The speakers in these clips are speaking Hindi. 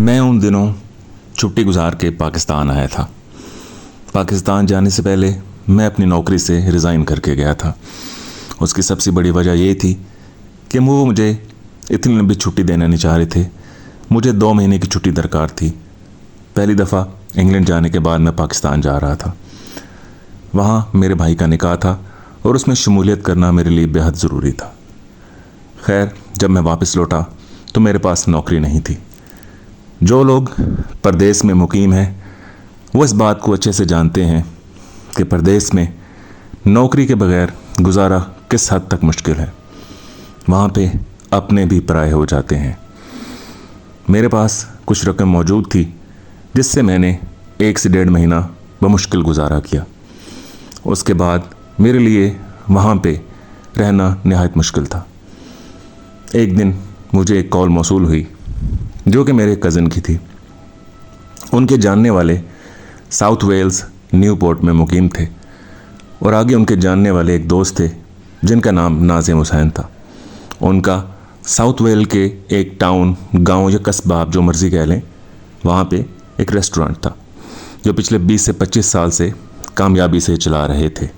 मैं उन दिनों छुट्टी गुजार के पाकिस्तान आया था। पाकिस्तान जाने से पहले मैं अपनी नौकरी से रिज़ाइन करके गया था। उसकी सबसे बड़ी वजह ये थी कि वो मुझे इतनी लंबी छुट्टी देना नहीं चाह रहे थे। मुझे 2 महीने की छुट्टी दरकार थी। पहली दफ़ा इंग्लैंड जाने के बाद मैं पाकिस्तान जा रहा था। वहाँ मेरे भाई का निकाह था और उसमें शमूलियत करना मेरे लिए बेहद ज़रूरी था। खैर, जब मैं वापस लौटा तो मेरे पास नौकरी नहीं थी। जो लोग परदेश में मुकीम हैं वो इस बात को अच्छे से जानते हैं कि परदेश में नौकरी के बगैर गुजारा किस हद तक मुश्किल है। वहाँ पे अपने भी पराये हो जाते हैं। मेरे पास कुछ रकम मौजूद थी जिससे मैंने 1 से 1.5 महीना बमुश्किल गुजारा किया। उसके बाद मेरे लिए वहाँ पे रहना नहायत मुश्किल था। एक दिन मुझे एक कॉल मौसूल हुई जो कि मेरे कज़न की थी। उनके जानने वाले साउथ वेल्स न्यूपोर्ट में मुकीम थे और आगे उनके जानने वाले एक दोस्त थे जिनका नाम नाज़िम हुसैन था। उनका साउथ वेल के एक टाउन, गांव या कस्बा, आप जो मर्ज़ी कह लें, वहाँ पे एक रेस्टोरेंट था जो पिछले 20 से 25 साल से कामयाबी से चला रहे थे।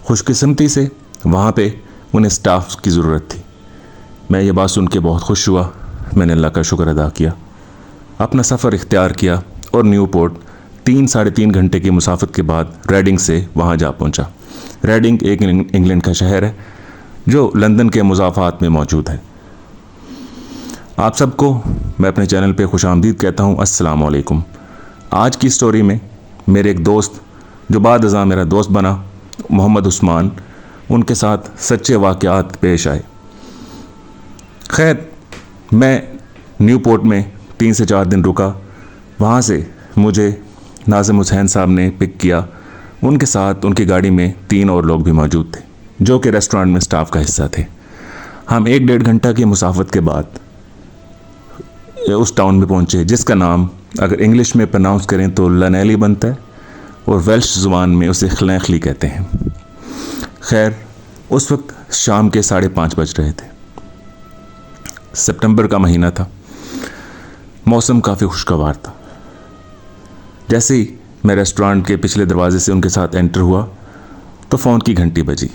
खुशकिस्मती से वहाँ पे उन्हें स्टाफ की ज़रूरत थी। मैं ये बात सुन के बहुत खुश हुआ। मैंने अल्लाह का शुक्र अदा किया, अपना सफ़र इख्तियार किया और न्यूपोर्ट 3-3.5 घंटे की मुसाफत के बाद रेडिंग से वहाँ जा पहुँचा। रेडिंग एक इंग्लैंड का शहर है जो लंदन के मुज़ाफ़ात में मौजूद है। आप सबको मैं अपने चैनल पे खुशामदीद कहता हूँ। अस्सलाम वालेकुम। आज की स्टोरी में मेरे एक दोस्त जो बाद अज़ां मेरा दोस्त बना, मोहम्मद उस्मान, उनके साथ सच्चे वाक़यात पेश आए। खैर, मैं न्यूपोर्ट में 3 से 4 दिन रुका। वहाँ से मुझे नाज़िम हुसैन साहब ने पिक किया। उनके साथ उनकी गाड़ी में 3 और लोग भी मौजूद थे जो कि रेस्टोरेंट में स्टाफ का हिस्सा थे। हम 1-1.5 घंटा की मुसाफत के बाद उस टाउन में पहुँचे जिसका नाम अगर इंग्लिश में प्रनाउंस करें तो लनैली बनता है और वेल्श ज़ुबान में उसे खलैखली कहते हैं। खैर, उस वक्त शाम के 5:30 बज रहे थे। सितंबर का महीना था। मौसम काफ़ी खुशगवार था। जैसे ही मैं रेस्टोरेंट के पिछले दरवाजे से उनके साथ एंटर हुआ तो फ़ोन की घंटी बजी।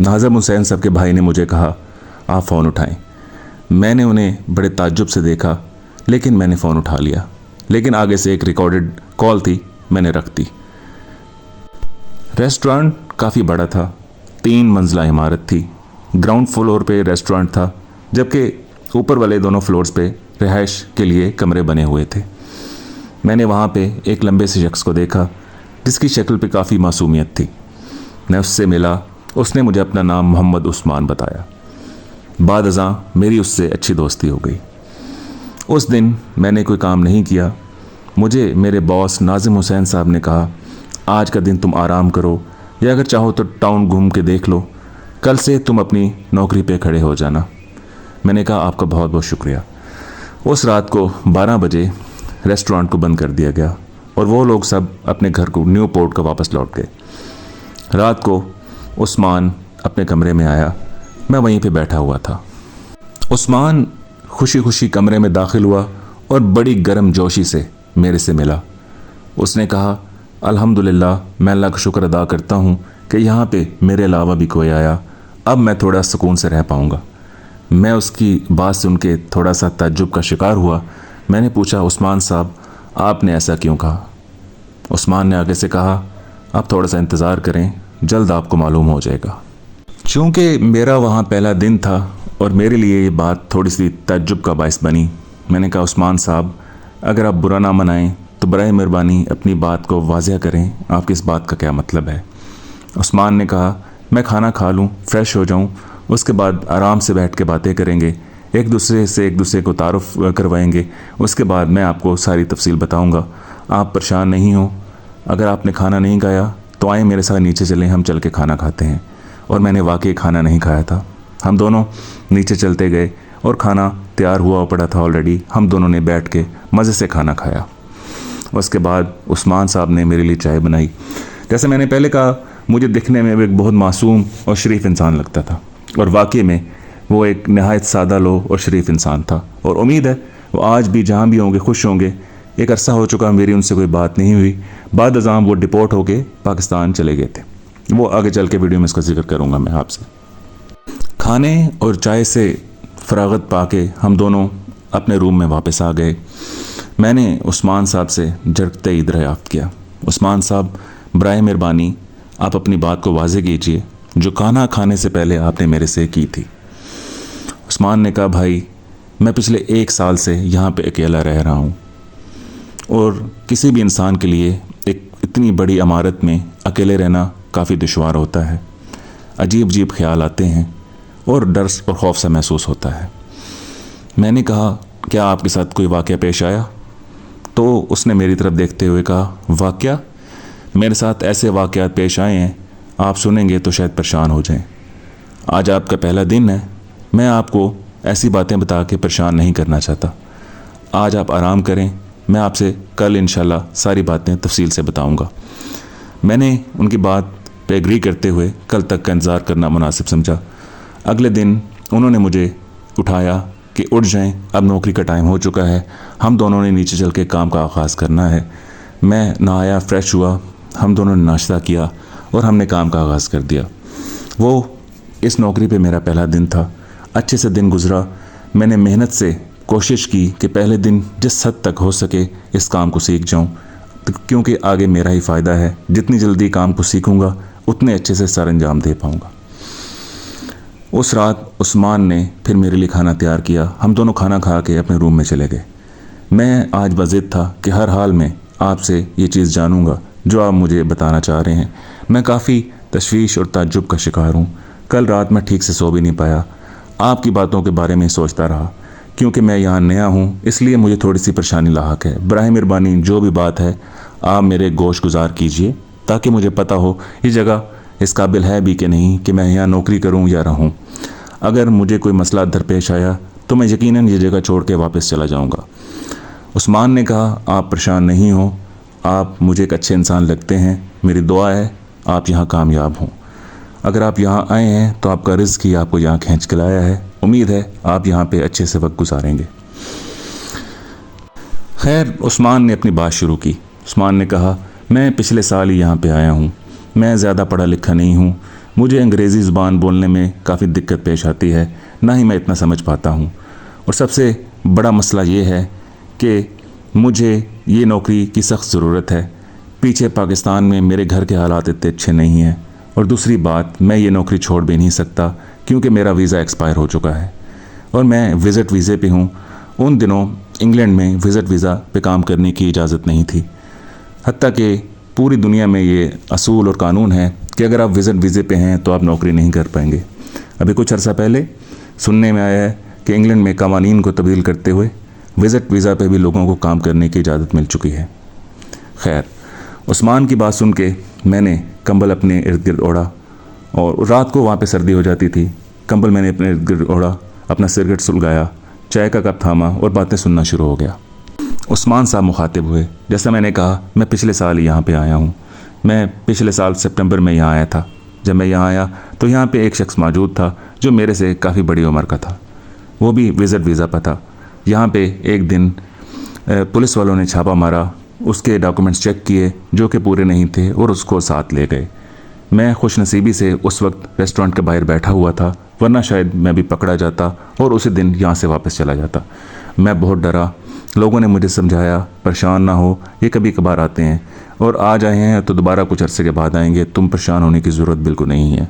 नाज़िम हुसैन साहब के भाई ने मुझे कहा, आप फ़ोन उठाएं। मैंने उन्हें बड़े ताज्जुब से देखा, लेकिन मैंने फ़ोन उठा लिया। लेकिन आगे से एक रिकॉर्डेड कॉल थी, मैंने रख दी। रेस्टोरेंट काफ़ी बड़ा था। 3 मंजिला इमारत थी। ग्राउंड फ्लोर पे रेस्टोरेंट था, जबकि ऊपर वाले दोनों फ्लोर्स पे रिहाइश के लिए कमरे बने हुए थे। मैंने वहाँ पे एक लंबे से शख्स को देखा जिसकी शक्ल पे काफ़ी मासूमियत थी। मैं उससे मिला। उसने मुझे अपना नाम मोहम्मद उस्मान बताया। बाद अज़ां मेरी उससे अच्छी दोस्ती हो गई। उस दिन मैंने कोई काम नहीं किया। मुझे मेरे बॉस नाज़िम हुसैन साहब ने कहा, आज का दिन तुम आराम करो या अगर चाहो तो टाउन घूम के देख लो, कल से तुम अपनी नौकरी पे खड़े हो जाना। मैंने कहा, आपका बहुत बहुत शुक्रिया। उस रात को 12 बजे रेस्टोरेंट को बंद कर दिया गया और वो लोग सब अपने घर को न्यूपोर्ट का वापस लौट गए। रात को उस्मान अपने कमरे में आया। मैं वहीं पे बैठा हुआ था। उस्मान खुशी खुशी कमरे में दाखिल हुआ और बड़ी गर्म जोशी से मेरे से मिला। उसने कहा, अल्हम्दुलिल्लाह, मैं अल्लाह का शुक्र अदा करता हूँ कि यहाँ पे मेरे अलावा भी कोई आया। अब मैं थोड़ा सुकून से रह पाऊँगा। मैं उसकी बात सुन के थोड़ा सा ताज्जुब का शिकार हुआ। मैंने पूछा, उस्मान साहब, आपने ऐसा क्यों कहा? उस्मान ने आगे से कहा, आप थोड़ा सा इंतज़ार करें, जल्द आपको मालूम हो जाएगा। चूँकि मेरा वहाँ पहला दिन था और मेरे लिए ये बात थोड़ी सी ताज्जुब का बायस बनी। मैंने कहा, उस्मान साहब, अगर आप बुरा ना मनाएं तो बराए मेहरबानी अपनी बात को वाज़ेह करें, आपकी इस बात का क्या मतलब है? उस्मान ने कहा, मैं खाना खा लूँ, फ्रेश हो जाऊँ, उसके बाद आराम से बैठ के बातें करेंगे, एक दूसरे को तारुफ करवाएंगे, उसके बाद मैं आपको सारी तफसील बताऊंगा। आप परेशान नहीं हो। अगर आपने खाना नहीं खाया तो आए मेरे साथ नीचे चलें, हम चल के खाना खाते हैं। और मैंने वाकई खाना नहीं खाया था। हम दोनों नीचे चलते गए और खाना तैयार हुआ पड़ा था ऑलरेडी। हम दोनों ने बैठ के मज़े से खाना खाया। उसके बाद उस्मान साहब ने मेरे लिए चाय बनाई। जैसे मैंने पहले कहा, मुझे दिखने में एक बहुत मासूम और शरीफ इंसान लगता था और वाकई में वो एक नहायत सादा लो और शरीफ इंसान था। और उम्मीद है वो आज भी जहाँ भी होंगे खुश होंगे। एक अरसा हो चुका मेरी उनसे कोई बात नहीं हुई। बाद अज़ाम वो डिपोर्ट होके पाकिस्तान चले गए थे। वो आगे चल के वीडियो में इसका जिक्र करूँगा मैं आपसे। खाने और चाय से फरागत पाके हम दोनों अपने रूम में वापस आ गए। मैंने उस्मान साहब से जरगते ईद दरियाफ्त किया। उस्मान साहब, बराए मेहरबानी आप अपनी बात को वाज़ेह कीजिए जो खाना खाने से पहले आपने मेरे से की थी। उस्मान ने कहा, भाई मैं पिछले 1 साल से यहाँ पे अकेला रह रहा हूँ और किसी भी इंसान के लिए एक इतनी बड़ी इमारत में अकेले रहना काफ़ी दुश्वार होता है। अजीब अजीब ख्याल आते हैं और डर और खौफ सा महसूस होता है। मैंने कहा, क्या आपके साथ कोई वाक़या पेश आया? तो उसने मेरी तरफ देखते हुए कहा, वाक़या? मेरे साथ ऐसे वाक़यात पेश आए हैं, आप सुनेंगे तो शायद परेशान हो जाएं। आज आपका पहला दिन है, मैं आपको ऐसी बातें बता के परेशान नहीं करना चाहता। आज आप आराम करें, मैं आपसे कल इंशाल्लाह सारी बातें तफसील से बताऊंगा। मैंने उनकी बात पे एग्री करते हुए कल तक का इंतज़ार करना मुनासिब समझा। अगले दिन उन्होंने मुझे उठाया कि उठ जाएं, अब नौकरी का टाइम हो चुका है, हम दोनों ने नीचे चल के काम का आगाज़ करना है। मैं नहाया, फ्रेश हुआ, हम दोनों ने नाश्ता किया और हमने काम का आगाज़ कर दिया। वो इस नौकरी पे मेरा पहला दिन था। अच्छे से दिन गुजरा। मैंने मेहनत से कोशिश की कि पहले दिन जिस हद तक हो सके इस काम को सीख जाऊं, क्योंकि आगे मेरा ही फ़ायदा है। जितनी जल्दी काम को सीखूंगा उतने अच्छे से सर अंजाम दे पाऊंगा। उस रात उस्मान ने फिर मेरे लिए खाना तैयार किया। हम दोनों खाना खा के अपने रूम में चले गए। मैं आज बज़िद था कि हर हाल में आपसे ये चीज़ जानूंगा जो आप मुझे बताना चाह रहे हैं। मैं काफ़ी तशवीश और ताज्जुब का शिकार हूँ। कल रात मैं ठीक से सो भी नहीं पाया, आपकी बातों के बारे में सोचता रहा। क्योंकि मैं यहाँ नया हूँ इसलिए मुझे थोड़ी सी परेशानी लाहक है। बराए मेहरबानी जो भी बात है आप मेरे गोश गुजार कीजिए ताकि मुझे पता हो ये जगह इस काबिल है भी कि नहीं कि मैं यहाँ नौकरी करूँ या रहूँ। अगर मुझे कोई मसला दरपेश आया तो मैं यकीनन ये जगह छोड़ के वापस चला जाऊँगा। उस्मान ने कहा, आप परेशान नहीं हो, आप मुझे एक अच्छे इंसान लगते हैं। मेरी दुआ है आप यहाँ कामयाब हों। अगर आप यहाँ आए हैं तो आपका रिज़्क़ ही आपको यहाँ खींच के लाया है। उम्मीद है आप यहाँ पे अच्छे से वक्त गुजारेंगे। खैर, उस्मान ने अपनी बात शुरू की। उस्मान ने कहा, मैं पिछले साल ही यहाँ पे आया हूँ। मैं ज़्यादा पढ़ा लिखा नहीं हूँ। मुझे अंग्रेज़ी ज़ुबान बोलने में काफ़ी दिक्कत पेश आती है, ना ही मैं इतना समझ पाता हूँ। और सबसे बड़ा मसला ये है कि मुझे ये नौकरी की सख्त ज़रूरत है। पीछे पाकिस्तान में मेरे घर के हालात इतने अच्छे नहीं हैं। और दूसरी बात, मैं ये नौकरी छोड़ भी नहीं सकता क्योंकि मेरा वीज़ा एक्सपायर हो चुका है और मैं विज़िट वीज़े पे हूँ। उन दिनों इंग्लैंड में विज़िट वीज़ा पे काम करने की इजाज़त नहीं थी। हत्ता कि पूरी दुनिया में ये असूल और कानून है कि अगर आप विज़िट वीज़े पे हैं तो आप नौकरी नहीं कर पाएंगे। अभी कुछ अर्सा पहले सुनने में आया है कि इंग्लैंड में कवानीन को तब्दील करते हुए विज़िट वीज़ा पे भी लोगों को काम करने की इजाज़त मिल चुकी है। खैर, उस्मान की बात सुन के मैंने कंबल अपने इर्द गिर्द ओढ़ा और रात को वहाँ पे सर्दी हो जाती थी। कंबल मैंने अपने इर्द गिर्द ओढ़ा, अपना सिरगट सुलगाया, चाय का कप थामा और बातें सुनना शुरू हो गया। उस्मान साहब मुखातिब हुए। जैसा मैंने कहा, मैं पिछले साल ही यहाँ पे आया हूँ। मैं पिछले साल सितंबर में यहाँ आया था। जब मैं यहाँ आया तो यहाँ पे एक शख्स मौजूद था जो मेरे से काफ़ी बड़ी उम्र का था। वो भी विज़िट वीज़ा पर था। यहाँ पे एक दिन पुलिस वालों ने छापा मारा, उसके डॉक्यूमेंट्स चेक किए जो कि पूरे नहीं थे और उसको साथ ले गए। मैं खुशनसीबी से उस वक्त रेस्टोरेंट के बाहर बैठा हुआ था, वरना शायद मैं भी पकड़ा जाता और उसी दिन यहाँ से वापस चला जाता। मैं बहुत डरा। लोगों ने मुझे समझाया, परेशान ना हो, ये कभी कभार आते हैं और आज आए हैं तो दोबारा कुछ अरसे के बाद आएंगे, तुम परेशान होने की ज़रूरत बिल्कुल नहीं है।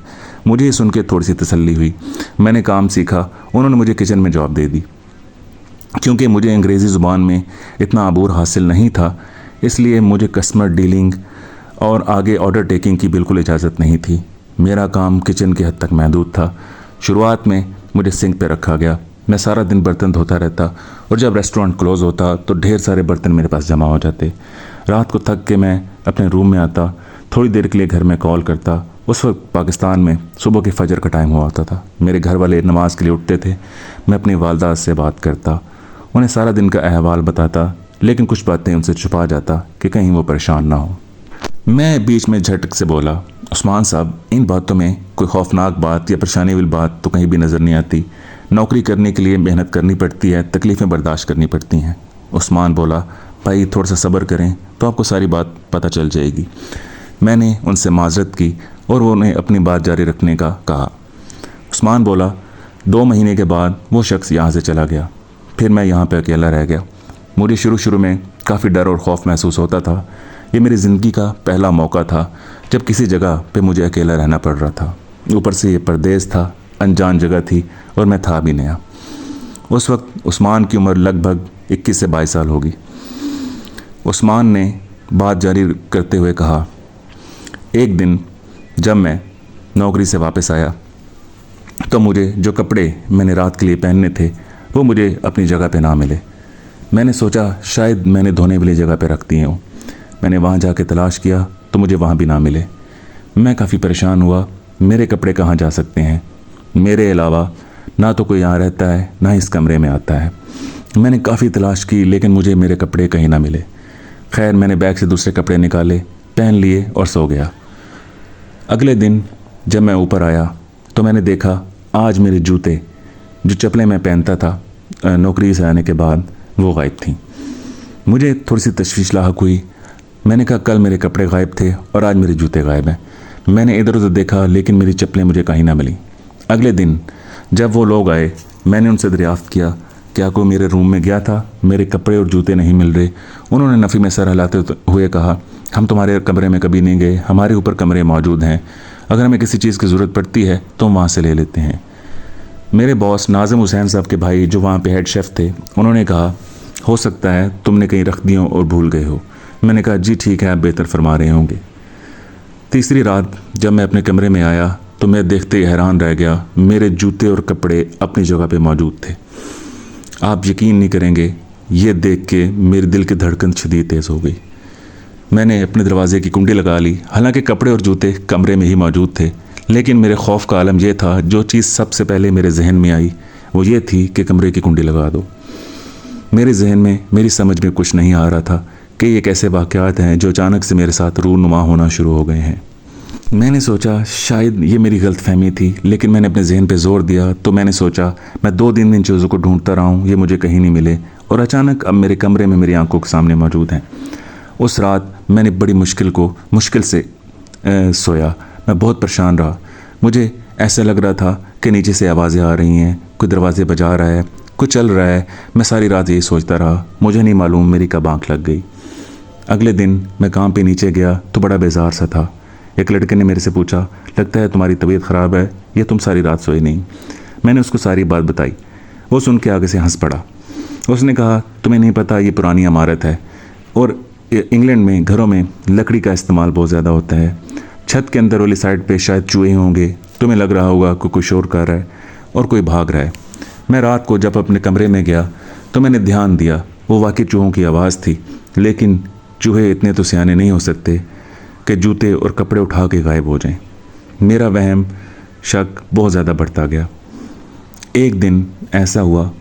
मुझे ये सुन के थोड़ी सी तसल्ली हुई। मैंने काम सीखा। उन्होंने मुझे किचन में जॉब दे दी। क्योंकि मुझे अंग्रेज़ी ज़ुबान में इतना अबूर हासिल नहीं था, इसलिए मुझे कस्टमर डीलिंग और आगे ऑर्डर टेकिंग की बिल्कुल इजाज़त नहीं थी। मेरा काम किचन के हद तक महदूद था। शुरुआत में मुझे सिंक पे रखा गया। मैं सारा दिन बर्तन धोता रहता और जब रेस्टोरेंट क्लोज़ होता तो ढेर सारे बर्तन मेरे पास जमा हो जाते। रात को थक के मैं अपने रूम में आता, थोड़ी देर के लिए घर में कॉल करता। उस वक्त पाकिस्तान में सुबह के फजर का टाइम हुआ होता था। मेरे घर वाले नमाज के लिए उठते थे। मैं अपनी वालदा से बात करता, उन्हें सारा दिन का अहवाल बताता, लेकिन कुछ बातें उनसे छुपा जाता कि कहीं वो परेशान ना हो। मैं बीच में झटक से बोला, उस्मान साहब, इन बातों में कोई खौफनाक बात या परेशानी वाली बात तो कहीं भी नज़र नहीं आती। नौकरी करने के लिए मेहनत करनी पड़ती है, तकलीफ़ें बर्दाश्त करनी पड़ती हैं। उस्मान बोला, भाई थोड़ा सा सब्र करें तो आपको सारी बात पता चल जाएगी। मैंने उनसे माजरत की और उन्हें अपनी बात जारी रखने का कहा। उस्मान बोला, 2 महीने के बाद वो शख्स यहाँ से चला गया। फिर मैं यहाँ पे अकेला रह गया। मुझे शुरू में काफ़ी डर और खौफ महसूस होता था। ये मेरी ज़िंदगी का पहला मौका था जब किसी जगह पे मुझे अकेला रहना पड़ रहा था। ऊपर से ये परदेश था, अनजान जगह थी और मैं था भी नया। उस वक्त उस्मान की उम्र लगभग 21 से 22 साल होगी। उस्मान ने बात जारी करते हुए कहा, एक दिन जब मैं नौकरी से वापस आया तो मुझे जो कपड़े मैंने रात के लिए पहनने थे वो मुझे अपनी जगह पे ना मिले। मैंने सोचा शायद मैंने धोने वाली जगह पे रख दिए हों। मैंने वहाँ जाके तलाश किया तो मुझे वहाँ भी ना मिले। मैं काफ़ी परेशान हुआ, मेरे कपड़े कहाँ जा सकते हैं। मेरे अलावा ना तो कोई यहाँ रहता है ना इस कमरे में आता है। मैंने काफ़ी तलाश की लेकिन मुझे मेरे कपड़े कहीं ना मिले। खैर मैंने बैग से दूसरे कपड़े निकाले, पहन लिए और सो गया। अगले दिन जब मैं ऊपर आया तो मैंने देखा आज मेरे जूते, जो चप्पलें मैं पहनता था नौकरी से आने के बाद, वो गायब थी। मुझे थोड़ी सी तशवीश लाहक हुई। मैंने कहा कल मेरे कपड़े गायब थे और आज मेरे जूते गायब हैं। मैंने इधर उधर देखा लेकिन मेरी चप्पलें मुझे कहीं ना मिली। अगले दिन जब वो लोग आए मैंने उनसे दरियाफ्त किया, क्या कोई मेरे रूम में गया था? मेरे कपड़े और जूते नहीं मिल रहे। उन्होंने नफ़ी में सर हिलाते हुए कहा, हम तुम्हारे कमरे में कभी नहीं गए, हमारे ऊपर कमरे मौजूद हैं। अगर हमें किसी चीज़ की ज़रूरत पड़ती है तो हम वहाँ से ले लेते हैं। मेरे बॉस नाज़िम हुसैन साहब के भाई जो वहाँ पे हेड शेफ़ थे, उन्होंने कहा हो सकता है तुमने कहीं रख दिए और भूल गए हो। मैंने कहा जी ठीक है, आप बेहतर फरमा रहे होंगे। तीसरी रात जब मैं अपने कमरे में आया तो मैं देखते ही हैरान रह गया, मेरे जूते और कपड़े अपनी जगह पे मौजूद थे। आप यकीन नहीं करेंगे, ये देख के मेरे दिल की धड़कन शदीद तेज़ हो गई। मैंने अपने दरवाजे की कुंडी लगा ली। हालांकि कपड़े और जूते कमरे में ही मौजूद थे, लेकिन मेरे खौफ का आलम यह था, जो चीज़ सबसे पहले मेरे जहन में आई वो ये थी कि कमरे की कुंडी लगा दो। मेरे जहन में, मेरी समझ में कुछ नहीं आ रहा था कि ये कैसे वाक़यात हैं जो अचानक से मेरे साथ रूनुमा होना शुरू हो गए हैं। मैंने सोचा शायद ये मेरी गलतफहमी थी, लेकिन मैंने अपने जहन पे जोर दिया तो मैंने सोचा मैं 2 दिन इन चीज़ों को ढूंढता रहा हूँ, ये मुझे कहीं नहीं मिले और अचानक अब मेरे कमरे में मेरी आंखों के सामने मौजूद हैं। उस रात मैंने बड़ी मुश्किल से सोया। मैं बहुत परेशान रहा। मुझे ऐसा लग रहा था कि नीचे से आवाज़ें आ रही हैं, कोई दरवाजे बजा रहा है, कुछ चल रहा है। मैं सारी रात यही सोचता रहा। मुझे नहीं मालूम मेरी कब आँख लग गई। अगले दिन मैं काम पे नीचे गया तो बड़ा बेजार सा था। एक लड़के ने मेरे से पूछा, लगता है तुम्हारी तबीयत ख़राब है, ये तुम सारी रात सोए नहीं। मैंने उसको सारी बात बताई। वो सुन के आगे से हंस पड़ा। उसने कहा, तुम्हें नहीं पता ये पुरानी इमारत है और इंग्लैंड में घरों में लकड़ी का इस्तेमाल बहुत ज़्यादा होता है। छत के अंदर वाली साइड पे शायद चूहे होंगे, तुम्हें लग रहा होगा कि कोई शोर कर रहा है और कोई भाग रहा है। मैं रात को जब अपने कमरे में गया तो मैंने ध्यान दिया, वो वाकई चूहों की आवाज़ थी, लेकिन चूहे इतने तो सियाने नहीं हो सकते कि जूते और कपड़े उठा के गायब हो जाएं। मेरा वहम शक बहुत ज़्यादा बढ़ता गया। एक दिन ऐसा हुआ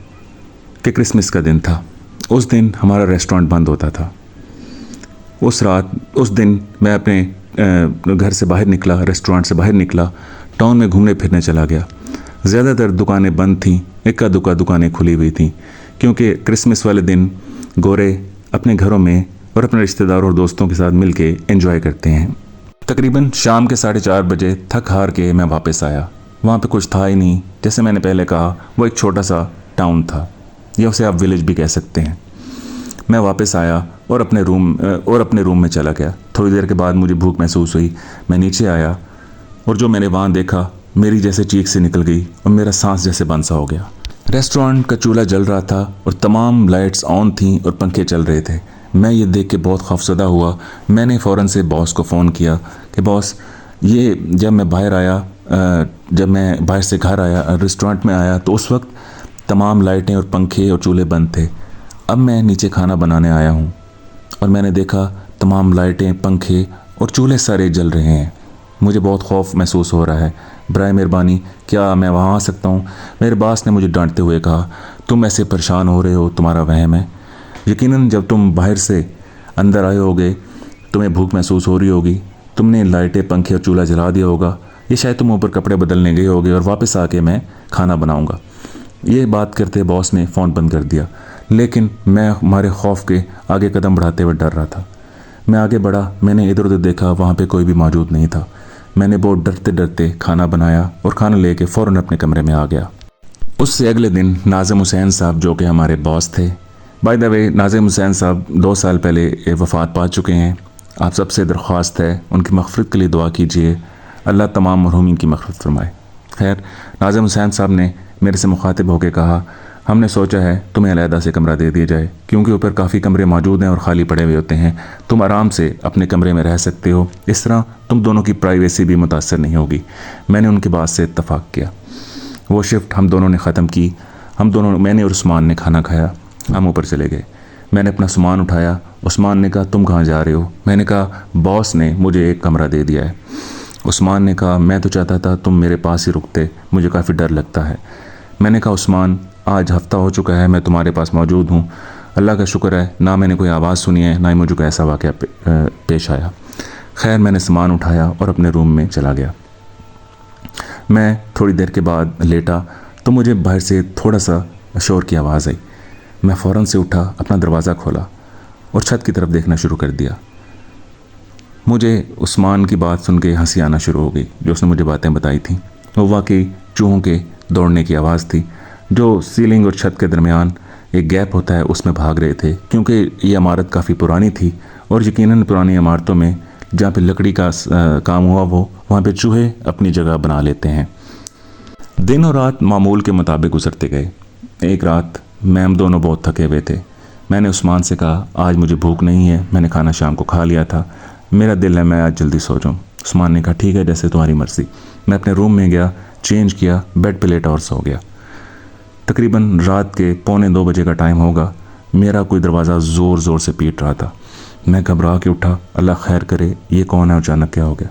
कि क्रिसमस का दिन था। उस दिन हमारा रेस्टोरेंट बंद होता था। उस दिन मैं अपने घर से बाहर निकला, रेस्टोरेंट से बाहर निकला, टाउन में घूमने फिरने चला गया। ज़्यादातर दुकानें बंद थीं, इक्का दुक्का दुकानें खुली हुई थीं, क्योंकि क्रिसमस वाले दिन गोरे अपने घरों में और अपने रिश्तेदारों और दोस्तों के साथ मिलके एंजॉय करते हैं। तकरीबन शाम के 4:30 बजे थक हार के मैं वापस आया। वहाँ पे कुछ था ही नहीं। जैसे मैंने पहले कहा, वो एक छोटा सा टाउन था, या उसे आप विलेज भी कह सकते हैं। मैं वापस आया और अपने रूम में चला गया। थोड़ी देर के बाद मुझे भूख महसूस हुई। मैं नीचे आया और जो मैंने वहाँ देखा मेरी जैसे चीख से निकल गई और मेरा सांस जैसे बंद सा हो गया। रेस्टोरेंट का चूल्हा जल रहा था और तमाम लाइट्स ऑन थीं और पंखे चल रहे थे। मैं ये देख के बहुत खौफजदा हुआ। मैंने फ़ौरन से बॉस को फ़ोन किया कि बॉस, ये जब मैं बाहर से घर आया, रेस्टोरेंट में आया तो उस वक्त तमाम लाइटें और पंखे और चूल्हे बंद थे। अब मैं नीचे खाना बनाने आया हूँ और मैंने देखा तमाम लाइटें, पंखे और चूल्हे सारे जल रहे हैं। मुझे बहुत खौफ महसूस हो रहा है। बराए मेहरबानी क्या मैं वहाँ आ सकता हूँ? मेरे बॉस ने मुझे डांटते हुए कहा, तुम ऐसे परेशान हो रहे हो, तुम्हारा वहम है। यकीनन जब तुम बाहर से अंदर आए होगे तुम्हें भूख महसूस हो रही होगी, तुमने लाइटें, पंखे और चूल्हा जला दिया होगा। ये शायद तुम ऊपर कपड़े बदलने गए होगे और वापस आके मैं खाना बनाऊंगा। ये बात करते बॉस ने फ़ोन बंद कर दिया, लेकिन मैं हमारे खौफ के आगे कदम बढ़ाते हुए डर रहा था। मैं आगे बढ़ा, मैंने इधर उधर देखा, वहाँ पे कोई भी मौजूद नहीं था। मैंने बहुत डरते डरते खाना बनाया और खाना लेके फ़ौरन अपने कमरे में आ गया। उससे अगले दिन नाज़िम हुसैन साहब, जो कि हमारे बॉस थे, by the way Nazim Hussain साहब 2 साल पहले वफ़ात पा चुके हैं। आप सबसे दरख्वास्त है उनकी मग़फ़िरत के लिए दुआ कीजिए, अल्लाह तमाम मरहूमीन की मग़फ़िरत फरमाए। खैर, नाज़िम हुसैन साहब ने मेरे से मुखातिब होकर कहा, हमने सोचा है तुम्हें अलहदा से कमरा दे दिया जाए, क्योंकि ऊपर काफ़ी कमरे मौजूद हैं और ख़ाली पड़े हुए होते हैं। तुम आराम से अपने कमरे में रह सकते हो, इस तरह तुम दोनों की प्राइवेसी भी मुतासर नहीं होगी। मैंने उनकी बात से इत्तफ़ाक़ किया। वो शिफ्ट हम दोनों ने ख़त्म की। मैंने और उस्मान ने खाना खाया, हम ऊपर चले गए। मैंने अपना सामान उठाया। उस्मान ने कहा, तुम कहाँ जा रहे हो? मैंने कहा, बॉस ने मुझे एक कमरा दे दिया है। उस्मान ने कहा, मैं तो चाहता था तुम मेरे पास ही रुकते, मुझे काफ़ी डर लगता है। मैंने कहा, उस्मान, आज हफ़्ता हो चुका है मैं तुम्हारे पास मौजूद हूँ, अल्लाह का शुक्र है ना मैंने कोई आवाज़ सुनी है, ना ही मुझे कोई ऐसा वाक़या पेश आया। खैर, मैंने सामान उठाया और अपने रूम में चला गया। मैं थोड़ी देर के बाद लेटा तो मुझे बाहर से थोड़ा सा शोर की आवाज़ आई। मैं फ़ौरन से उठा, अपना दरवाज़ा खोला और छत की तरफ देखना शुरू कर दिया। मुझे उस्मान की बात सुन के हंसी आना शुरू हो गई, जो उसने मुझे बातें बताई थी। वो वाकई चूहों के दौड़ने की आवाज़ थी, जो सीलिंग और छत के दरमियान एक गैप होता है उसमें भाग रहे थे। क्योंकि ये इमारत काफ़ी पुरानी थी और यकीनन पुरानी इमारतों में जहाँ पे लकड़ी का काम हुआ वहाँ पे चूहे अपनी जगह बना लेते हैं। दिन और रात मामूल के मुताबिक गुजरते गए। एक रात हम दोनों बहुत थके हुए थे। मैंने उस्मान से कहा, आज मुझे भूख नहीं है, मैंने खाना शाम को खा लिया था, मेरा दिल है मैं आज जल्दी सो जाऊँ। उस्मान ने कहा, ठीक है, जैसे तुम्हारी मर्ज़ी। मैं अपने रूम में गया, चेंज किया, बेड पे लेटा और सो गया। तकरीबन रात के 1:45 बजे का टाइम होगा। मेरा कोई दरवाज़ा ज़ोर ज़ोर से पीट रहा था। मैं घबरा के उठा, अल्लाह खैर करे, ये कौन है, अचानक क्या हो गया।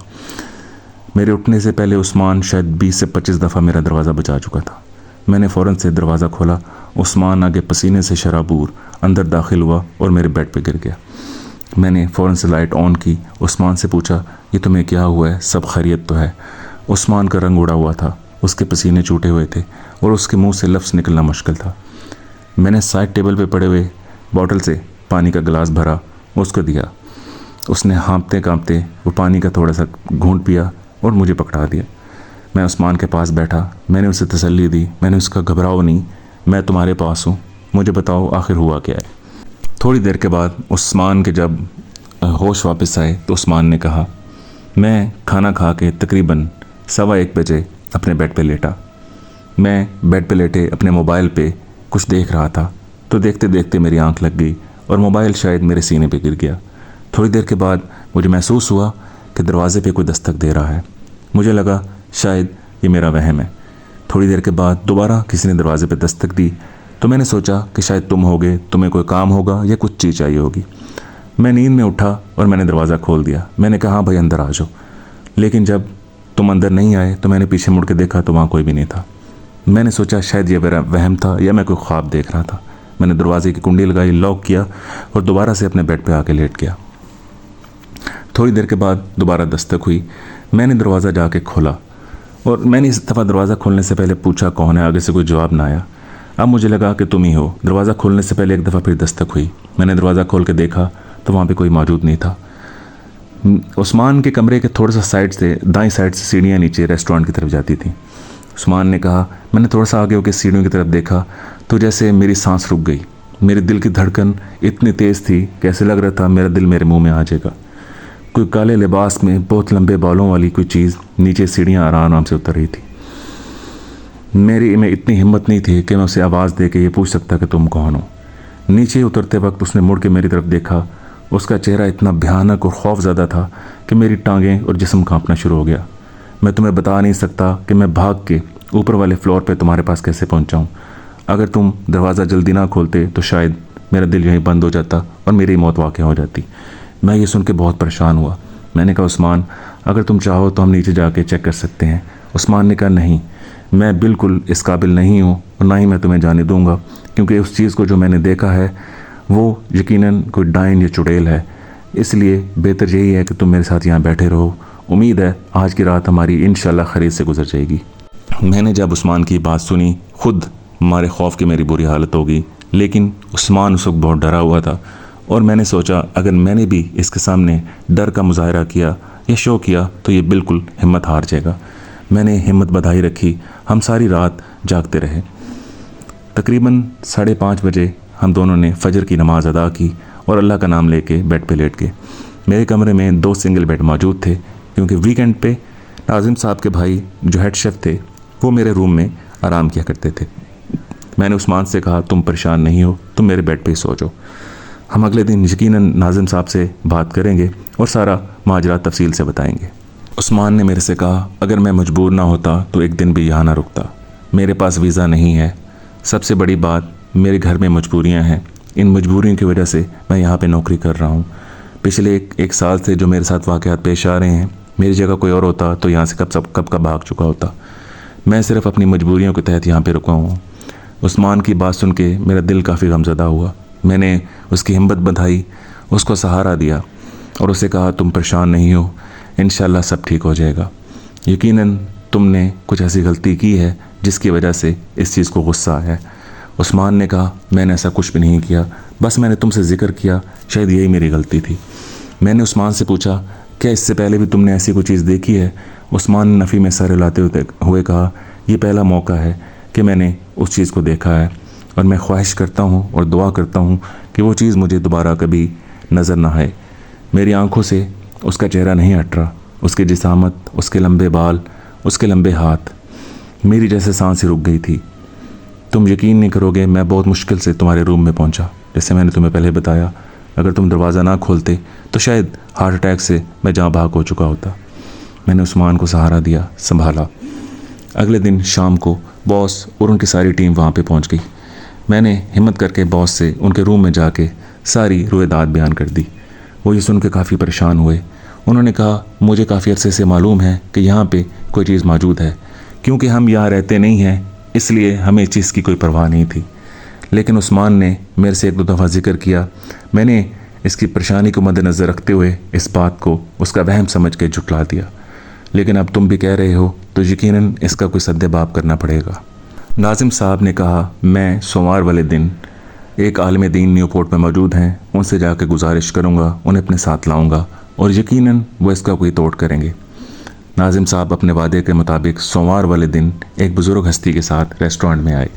मेरे उठने से पहले उस्मान शायद 20 से 25 दफ़ा मेरा दरवाज़ा बजा चुका था। मैंने फ़ौरन से दरवाज़ा खोला। उस्मान आगे पसीने से शराबूर अंदर दाखिल हुआ और मेरे बेड पे गिर गया। मैंने फ़ौरन से लाइट ऑन की। उस्मान से पूछा, ये तुम्हें क्या हुआ है, सब खैरियत तो है? उस्मान का रंग उड़ा हुआ था, उसके पसीने छूटे हुए थे और उसके मुंह से लफ्ज़ निकलना मुश्किल था। मैंने साइड टेबल पे पड़े हुए बॉटल से पानी का गिलास भरा, उसको दिया। उसने हाँफते काँपते वो पानी का थोड़ा सा घूंट पिया और मुझे पकड़ा दिया। मैं उस्मान के पास बैठा। मैंने उसे तसल्ली दी। मैंने उसका, घबराओ नहीं, मैं तुम्हारे पास हूँ, मुझे बताओ आखिर हुआ क्या है। थोड़ी देर के बाद उस्मान के जब होश वापस आए तो उस्मान ने कहा, मैं खाना खा के तकरीबन 1:15 बजे अपने बेड पे लेटा। मैं बेड पे लेटे अपने मोबाइल पे कुछ देख रहा था, तो देखते देखते मेरी आंख लग गई और मोबाइल शायद मेरे सीने पे गिर गया। थोड़ी देर के बाद मुझे महसूस हुआ कि दरवाज़े पे कोई दस्तक दे रहा है। मुझे लगा शायद ये मेरा वहम है। थोड़ी देर के बाद दोबारा किसी ने दरवाज़े पे दस्तक दी, तो मैंने सोचा कि शायद तुम होगे, तुम्हें कोई काम होगा या कुछ चीज़ चाहिए होगी। मैं नींद में उठा और मैंने दरवाज़ा खोल दिया। मैंने कहा, हाँ भाई अंदर आ जाओ। लेकिन जब तुम अंदर नहीं आए तो मैंने पीछे मुड़ के देखा तो वहाँ कोई भी नहीं था। मैंने सोचा शायद ये मेरा वहम था या मैं कोई ख्वाब देख रहा था। मैंने दरवाजे की कुंडी लगाई, लॉक किया और दोबारा से अपने बेड पे आके लेट गया। थोड़ी देर के बाद दोबारा दस्तक हुई। मैंने दरवाज़ा जाके खोला और मैंने इस दफ़ा दरवाज़ा खोलने से पहले पूछा कौन है। आगे से कोई जवाब ना आया। अब मुझे लगा कि तुम ही हो। दरवाज़ा खोलने से पहले एक दफ़ा फिर दस्तक हुई। मैंने दरवाज़ा खोल के देखा तो वहाँ पे कोई मौजूद नहीं था। उस्मान के कमरे के थोड़ा सा साइड से, दाईं साइड से सीढ़ियाँ नीचे रेस्टोरेंट की तरफ जाती थी। उस्मान ने कहा, मैंने थोड़ा सा आगे होकर सीढ़ियों की तरफ देखा तो जैसे मेरी सांस रुक गई। मेरे दिल की धड़कन इतनी तेज़ थी कि ऐसे लग रहा था मेरा दिल मेरे मुंह में आ जाएगा। कोई काले लिबास में बहुत लंबे बालों वाली कोई चीज़ नीचे सीढ़ियाँ आराम से उतर रही थी। मेरी में इतनी हिम्मत नहीं थी कि मैं उसे आवाज़ दे के ये पूछ सकता कि तुम कौन हो। नीचे उतरते वक्त उसने मुड़ के मेरी तरफ देखा। उसका चेहरा इतना भयानक और खौफज़दा था कि मेरी टांगें और जिस्म कांपना शुरू हो गया। मैं तुम्हें बता नहीं सकता कि मैं भाग के ऊपर वाले फ्लोर पे तुम्हारे पास कैसे पहुंचा हूं। अगर तुम दरवाज़ा जल्दी ना खोलते तो शायद मेरा दिल यहीं बंद हो जाता और मेरी मौत वाक़ हो जाती। मैं ये सुन के बहुत परेशान हुआ। मैंने कहा, उस्मान, अगर तुम चाहो तो हम नीचे जाके चेक कर सकते हैं। उस्मान ने कहा, नहीं, मैं बिल्कुल इस काबिल नहीं हूँ और ना ही मैं तुम्हें जाने दूँगा, क्योंकि उस चीज़ को जो मैंने देखा है वो यकीनन कोई डायन या चुड़ैल है। इसलिए बेहतर यही है कि तुम मेरे साथ यहाँ बैठे रहो। उम्मीद है आज की रात हमारी इंशाल्लाह खैरियत से गुजर जाएगी। मैंने जब उस्मान की बात सुनी, खुद मारे खौफ की मेरी बुरी हालत हो गई। लेकिन उस्मान उस वक्त बहुत डरा हुआ था और मैंने सोचा अगर मैंने भी इसके सामने डर का मुजाहरा किया या शो किया तो ये बिल्कुल हिम्मत हार जाएगा। मैंने हिम्मत बधाई रखी। हम सारी रात जागते रहे। तकरीबन 5:30 बजे हम दोनों ने फजर की नमाज़ अदा की और अल्लाह का नाम लेके बेड पे लेट गए। मेरे कमरे में 2 सिंगल बेड मौजूद थे क्योंकि वीकेंड पे नाजिम साहब के भाई जो हेड शेफ़ थे वो मेरे रूम में आराम किया करते थे। मैंने उस्मान से कहा तुम परेशान नहीं हो, तुम मेरे बेड पे ही सो जाओ। हम अगले दिन यकीनन नाजिम साहब से बात करेंगे और सारा माजरा तफसील से बताएंगे। उस्मान ने मेरे से कहा अगर मैं मजबूर ना होता तो एक दिन भी यहाँ ना रुकता। मेरे पास वीज़ा नहीं है। सबसे बड़ी बात मेरे घर में मजबूरियाँ हैं। इन मजबूरियों की वजह से मैं यहाँ पे नौकरी कर रहा हूँ। पिछले एक साल से जो मेरे साथ वाक़यात पेश आ रहे हैं, मेरी जगह कोई और होता तो यहाँ से कब का भाग चुका होता। मैं सिर्फ अपनी मजबूरियों के तहत यहाँ पे रुका हूँ। उस्मान की बात सुन के मेरा दिल काफ़ी गमज़दा हुआ। मैंने उसकी हिम्मत बंधाई, उसको सहारा दिया और उसे कहा तुम परेशान नहीं हो, इंशाल्लाह सब ठीक हो जाएगा। यकीनन तुमने कुछ ऐसी गलती की है जिसकी वजह से इस चीज़ को गुस्सा आया है। उस्मान ने कहा मैंने ऐसा कुछ भी नहीं किया, बस मैंने तुमसे जिक्र किया, शायद यही मेरी गलती थी। मैंने उस्मान से पूछा क्या इससे पहले भी तुमने ऐसी कोई चीज़ देखी है? उस्मान ने नफ़ी में सर हिलाते हुए कहा यह पहला मौका है कि मैंने उस चीज़ को देखा है और मैं ख्वाहिश करता हूँ और दुआ करता हूँ कि वो चीज़ मुझे दोबारा कभी नज़र ना आए। मेरी आंखों से उसका चेहरा नहीं हट रहा, उसकी जिसामत, उसके लंबे बाल, उसके लंबे हाथ, मेरी जैसे सांस ही रुक गई थी। तुम यकीन नहीं करोगे, मैं बहुत मुश्किल से तुम्हारे रूम में पहुंचा। जैसे मैंने तुम्हें पहले बताया, अगर तुम दरवाज़ा ना खोलते तो शायद हार्ट अटैक से मैं जहाँ भाग हो चुका होता। मैंने उस्मान को सहारा दिया, संभाला। अगले दिन शाम को बॉस और उनकी सारी टीम वहाँ पे पहुँच गई। मैंने हिम्मत करके बॉस से उनके रूम में जाके सारी रुएदाद बयान कर दी। वो ये सुन के काफ़ी परेशान हुए। उन्होंने कहा मुझे काफ़ी अरसे से मालूम है कि यहाँ पे कोई चीज़ मौजूद है, क्योंकि हम यहाँ रहते नहीं हैं इसलिए हमें इस चीज़ की कोई परवाह नहीं थी। लेकिन उस्मान ने मेरे से 1-2 दफ़ा जिक्र किया। मैंने इसकी परेशानी को मद्देनज़र रखते हुए इस बात को उसका वहम समझ के झुटला दिया। लेकिन अब तुम भी कह रहे हो तो यकीनन इसका कोई सद्देबाब करना पड़ेगा। नाजिम साहब ने कहा मैं सोमवार वाले दिन एक आलिम दीन न्यूपोर्ट में मौजूद हैं, उनसे जाकर गुजारिश करूँगा, उन्हें अपने साथ लाऊँगा और यकीनन वो इसका कोई तोड़ करेंगे। नाजिम साहब अपने वादे के मुताबिक सोमवार वाले दिन एक बुज़ुर्ग हस्ती के साथ रेस्टोरेंट में आए।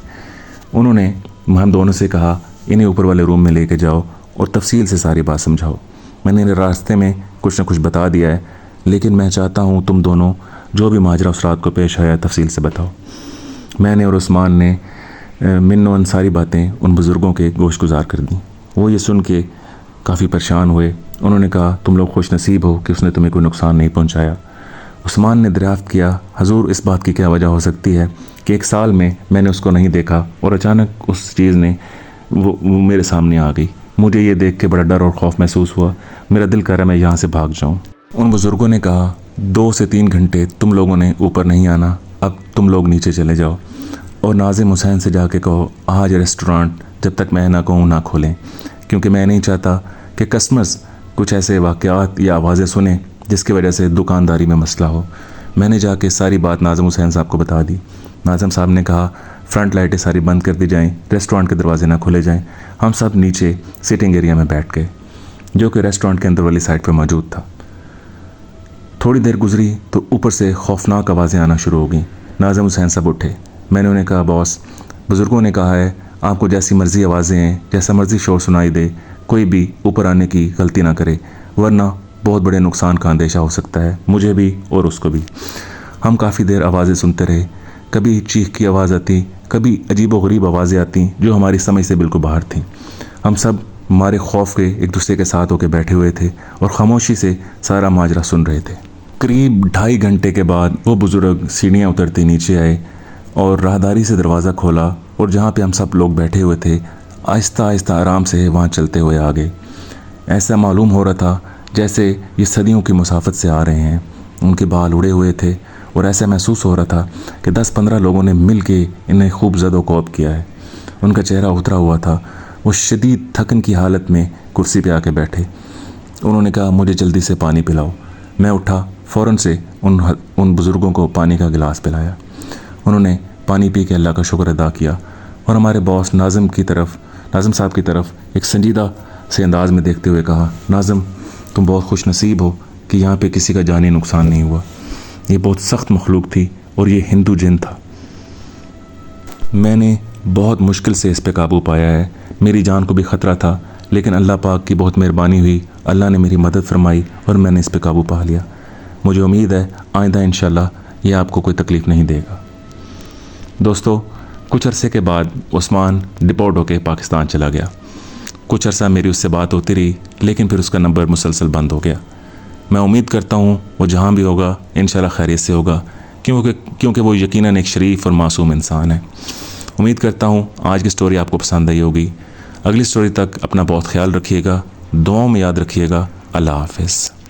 उन्होंने हम दोनों से कहा इन्हें ऊपर वाले रूम में लेके जाओ और तफसील से सारी बात समझाओ। मैंने इन्हें रास्ते में कुछ न कुछ बता दिया है, लेकिन मैं चाहता हूँ तुम दोनों जो भी माजरा उस रात को पेश आया तफसील से बताओ। मैंने और उस्मान ने मिन्नों सारी बातें उन बुज़ुर्गों के गोश गुजार कर दी। वो ये सुन के काफ़ी परेशान हुए। उन्होंने कहा तुम लोग खुश नसीब हो कि उसने तुम्हें कोई नुकसान नहीं पहुँचाया। उस्मान ने दरियाफ़्त किया हजूर इस बात की क्या वजह हो सकती है कि 1 साल में मैंने उसको नहीं देखा और अचानक उस चीज़ ने वो मेरे सामने आ गई। मुझे ये देख के बड़ा डर और खौफ महसूस हुआ। मेरा दिल कर रहा मैं यहाँ से भाग जाऊँ। उन बुज़ुर्गों ने कहा 2 से 3 घंटे तुम लोगों ने ऊपर नहीं आना, अब तुम लोग नीचे चले जाओ और नाजिम हुसैन से जाके कहो आज रेस्टोरेंट जब तक मैं ना कहूँ ना खोलें, क्योंकि मैं नहीं चाहता कि कस्टमर्स कुछ ऐसे वाक़यात या आवाज़ें सुने जिसकी वजह से दुकानदारी में मसला हो। मैंने जाके सारी बात नाजिम हुसैन साहब को बता दी। नाजिम साहब ने कहा फ्रंट लाइटें सारी बंद कर दी जाएं, रेस्टोरेंट के दरवाजे ना खोले जाएं। हम सब नीचे सिटिंग एरिया में बैठ गए जो कि रेस्टोरेंट के अंदर वाली साइड पर मौजूद था। थोड़ी देर गुजरी तो ऊपर से खौफनाक आवाज़ें आना शुरू हो गई। नाजिम हुसैन साहब उठे। मैंने उन्हें कहा बॉस, बुज़ुर्गों ने कहा है आपको जैसी मर्ज़ी आवाज़ें हैं, जैसा मर्ज़ी शोर सुनाई दे, कोई भी ऊपर आने की गलती ना करे वरना बहुत बड़े नुकसान का अंदेशा हो सकता है, मुझे भी और उसको भी। हम काफ़ी देर आवाज़ें सुनते रहे। कभी चीख की आवाज़ आती, कभी अजीब व गरीब आवाज़ें आती जो हमारी समझ से बिल्कुल बाहर थीं। हम सब हमारे खौफ के एक दूसरे के साथ होकर बैठे हुए थे और खामोशी से सारा माजरा सुन रहे थे। करीब 2.5 घंटे के बाद वो बुज़ुर्ग सीढ़ियाँ उतरते नीचे आए और राहदारी से दरवाज़ा खोला और जहाँ पे हम सब लोग बैठे हुए थे आहिस्ता आहिस्ता आराम से वहाँ चलते हुए आ गए। ऐसा मालूम हो रहा था जैसे ये सदियों की मुसाफत से आ रहे हैं। उनके बाल उड़े हुए थे और ऐसा महसूस हो रहा था कि 10-15 लोगों ने मिल के इन्हें खूब ज़दो-कोब किया है। उनका चेहरा उतरा हुआ था। वो शदीद थकन की हालत में कुर्सी पे आके बैठे। उन्होंने कहा मुझे जल्दी से पानी पिलाओ। मैं उठा, फ़ौरन से उन बुज़ुर्गों को पानी का गिलास पिलाया। उन्होंने पानी पी के अल्लाह का शुक्र अदा किया। और हमारे बॉस नाज़म साहब की तरफ एक संजीदा से अंदाज में देखते हुए कहा, नाज़म तुम बहुत खुश नसीब हो कि यहाँ पे किसी का जानी नुकसान नहीं हुआ। ये बहुत सख्त मखलूक थी और ये हिंदू जिन था। मैंने बहुत मुश्किल से इस पे काबू पाया है। मेरी जान को भी ख़तरा था, लेकिन अल्लाह पाक की बहुत मेहरबानी हुई। अल्लाह ने मेरी मदद फरमाई और मैंने इस पे काबू पा लिया। मुझे उम्मीद है आइंदा इंशाल्लाह ये आपको कोई तकलीफ़ नहीं देगा। दोस्तों, कुछ अरसे के बाद उस्मान डिपोर्ट होकर पाकिस्तान चला गया। कुछ अरसा मेरी उससे बात होती रही, लेकिन फिर उसका नंबर मुसलसल बंद हो गया। मैं उम्मीद करता हूँ वो जहाँ भी होगा इंशाल्लाह खैरियत से होगा, क्योंकि वो यकीनन एक शरीफ और मासूम इंसान है। उम्मीद करता हूँ आज की स्टोरी आपको पसंद आई होगी। अगली स्टोरी तक अपना बहुत ख्याल रखिएगा, दुआओं में याद रखिएगा। अल्लाह हाफ़िज़।